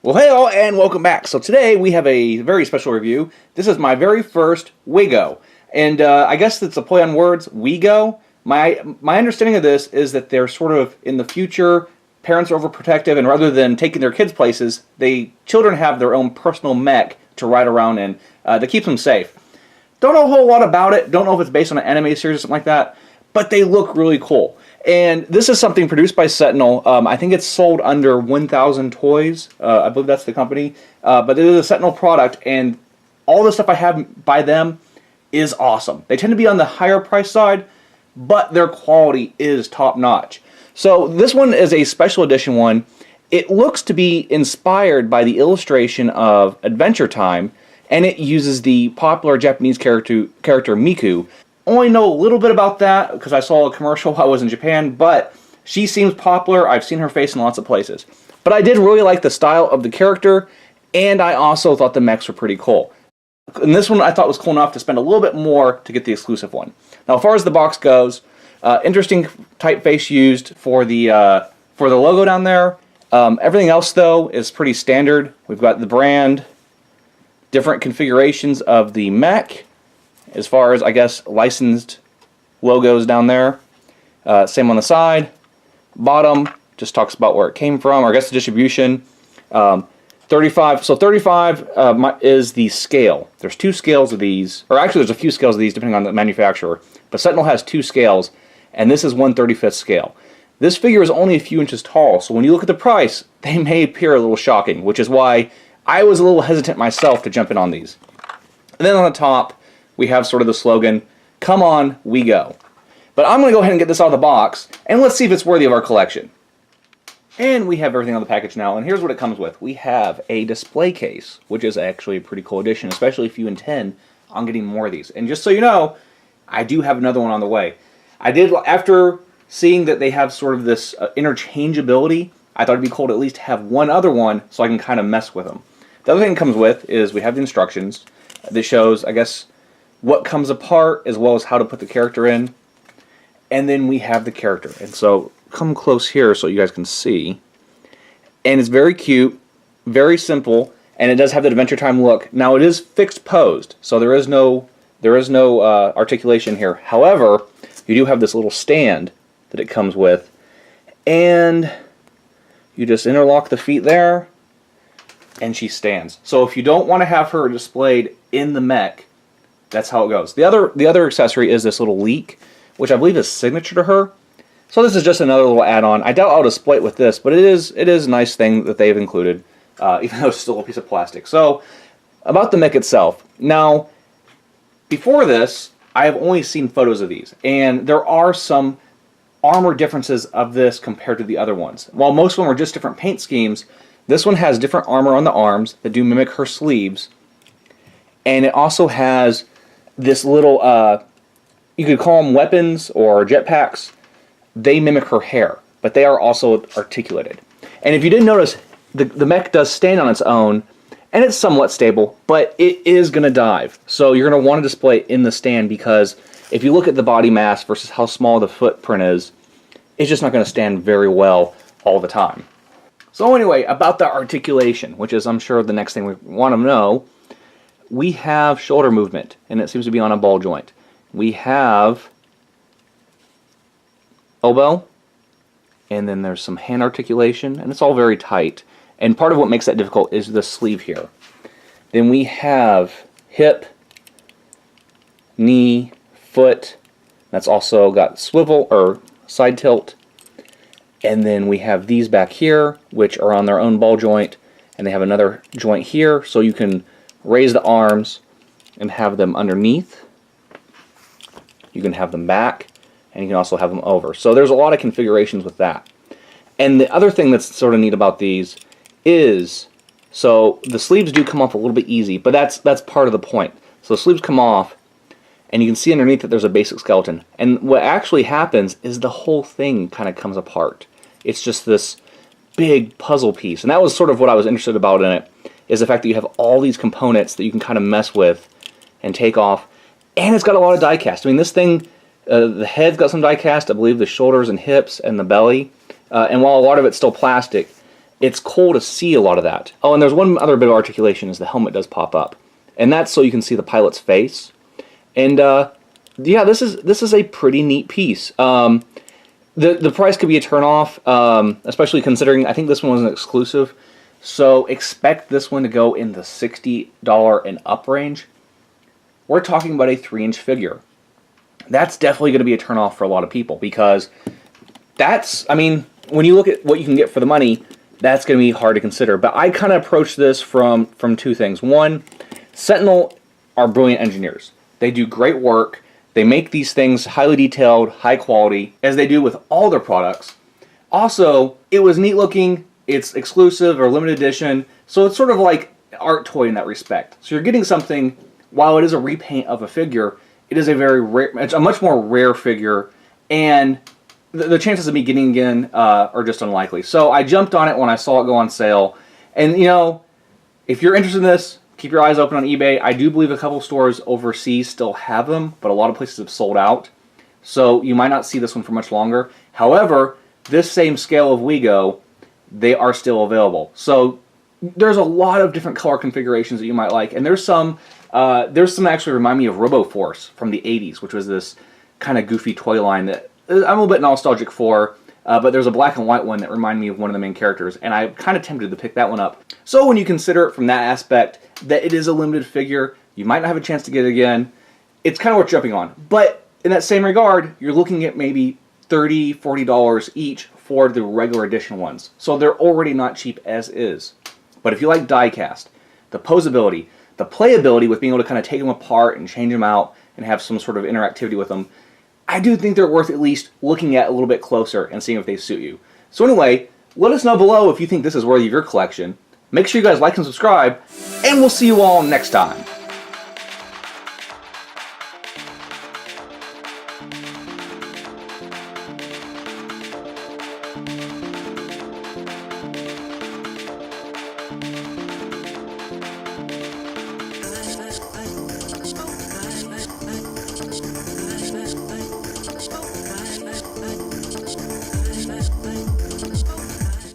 Well, hey all, and welcome back. So today we have a very special review. This is my very first WeGo, and I guess it's a play on words, WeGo. My understanding of this is that they're sort of in the future, parents are overprotective, and rather than taking their kids places, children have their own personal mech to ride around in that keeps them safe. Don't know a whole lot about it. Don't know if it's based on an anime series or something like that, but they look really cool. And this is something produced by Sentinel. I think it's sold under 1,000 Toys. I believe that's the company. But it is a Sentinel product, and all the stuff I have by them is awesome. They tend to be on the higher price side, but their quality is top-notch. So this one is a special edition one. It looks to be inspired by the illustration of Adventure Time, and it uses the popular Japanese character Miku. Only know a little bit about that because I saw a commercial while I was in Japan, but she seems popular. I've seen her face in lots of places. But I did really like the style of the character, and I also thought the mechs were pretty cool. And this one I thought was cool enough to spend a little bit more to get the exclusive one. Now, as far as the box goes, interesting typeface used for the logo down there. Everything else, though, is pretty standard. We've got the brand, different configurations of the mech, as far as, I guess, licensed logos down there. Same on the side. Bottom just talks about where it came from, or I guess the distribution. 35. So 35 is the scale. There's two scales of these, or actually there's a few scales of these depending on the manufacturer. But Sentinel has two scales, and this is 1/35 scale. This figure is only a few inches tall, so when you look at the price, they may appear a little shocking, which is why I was a little hesitant myself to jump in on these. And then on the top, we have sort of the slogan, "Come on, we go." But I'm going to go ahead and get this out of the box, and let's see if it's worthy of our collection. And we have everything on the package now, and here's what it comes with. We have a display case, which is actually a pretty cool addition, especially if you intend on getting more of these. And just so you know, I do have another one on the way. I did, after seeing that they have sort of this interchangeability, I thought it'd be cool to at least have one other one so I can kind of mess with them. The other thing it comes with is we have the instructions. This shows, I guess, what comes apart as well as how to put the character in. And then we have the character. And so come close here so you guys can see. And it's very cute, very simple, and it does have the Adventure Time look. Now it is fixed posed, so there is no articulation here. However, you do have this little stand that it comes with, and you just interlock the feet there, and she stands. So if you don't want to have her displayed in the mech, that's how it goes. The other accessory is this little leak, which I believe is signature to her. So this is just another little add-on. I doubt I'll display it with this, but it is a nice thing that they've included, even though it's still a piece of plastic. So about the mech itself. Now, before this, I have only seen photos of these, and there are some armor differences of this compared to the other ones. While most of them are just different paint schemes, this one has different armor on the arms that do mimic her sleeves, and it also has this little, you could call them weapons or jetpacks. They mimic her hair, but they are also articulated. And if you didn't notice, the mech does stand on its own, and it's somewhat stable, but it is going to dive. So you're going to want to display it in the stand, because if you look at the body mass versus how small the footprint is, it's just not going to stand very well all the time. So anyway, about the articulation, which is, I'm sure, the next thing we want to know, we have shoulder movement, and it seems to be on a ball joint. We have elbow, and then there's some hand articulation, and it's all very tight. And part of what makes that difficult is the sleeve here. Then we have hip, knee, foot. That's also got swivel or side tilt. And then we have these back here, which are on their own ball joint, and they have another joint here, so you can raise the arms and have them underneath. You can have them back, and you can also have them over. So there's a lot of configurations with that. And the other thing that's sort of neat about these is, so the sleeves do come off a little bit easy, but that's part of the point. So the sleeves come off, and you can see underneath that there's a basic skeleton. And what actually happens is the whole thing kind of comes apart. It's just this big puzzle piece. And that was sort of what I was interested about in it, is the fact that you have all these components that you can kind of mess with and take off. And it's got a lot of die cast. I mean, this thing, the head's got some die cast, I believe the shoulders and hips and the belly. And while a lot of it's still plastic, it's cool to see a lot of that. Oh, and there's one other bit of articulation, is the helmet does pop up. And that's so you can see the pilot's face. And yeah, this is a pretty neat piece. The price could be a turnoff, especially considering I think this one was an exclusive. So expect this one to go in the $60 and up range. We're talking about a 3-inch figure. That's definitely going to be a turnoff for a lot of people, because that's, I mean, when you look at what you can get for the money, that's going to be hard to consider. But I kind of approach this from two things. One, Sentinel are brilliant engineers. They do great work. They make these things highly detailed, high quality, as they do with all their products. Also, it was neat looking. It's exclusive or limited edition, so it's sort of like an art toy in that respect. So you're getting something, while it is a repaint of a figure, it is a very rare, it's a much more rare figure, and the chances of me getting again are just unlikely. So I jumped on it when I saw it go on sale, and you know, if you're interested in this, keep your eyes open on eBay. I do believe a couple stores overseas still have them, but a lot of places have sold out, so you might not see this one for much longer. However, this same scale of WeGo, they are still available. So there's a lot of different color configurations that you might like, and there's some actually remind me of RoboForce from the 80s, which was this kind of goofy toy line that I'm a little bit nostalgic for, but there's a black and white one that reminded me of one of the main characters, and I'm kind of tempted to pick that one up. So when you consider it from that aspect, that it is a limited figure, you might not have a chance to get it again, it's kind of worth jumping on. But in that same regard, you're looking at maybe $30, $40 each for the regular edition ones. So they're already not cheap as is. But if you like die-cast, the posability, the playability with being able to kind of take them apart and change them out and have some sort of interactivity with them, I do think they're worth at least looking at a little bit closer and seeing if they suit you. So anyway, let us know below if you think this is worthy of your collection. Make sure you guys like and subscribe, and we'll see you all next time.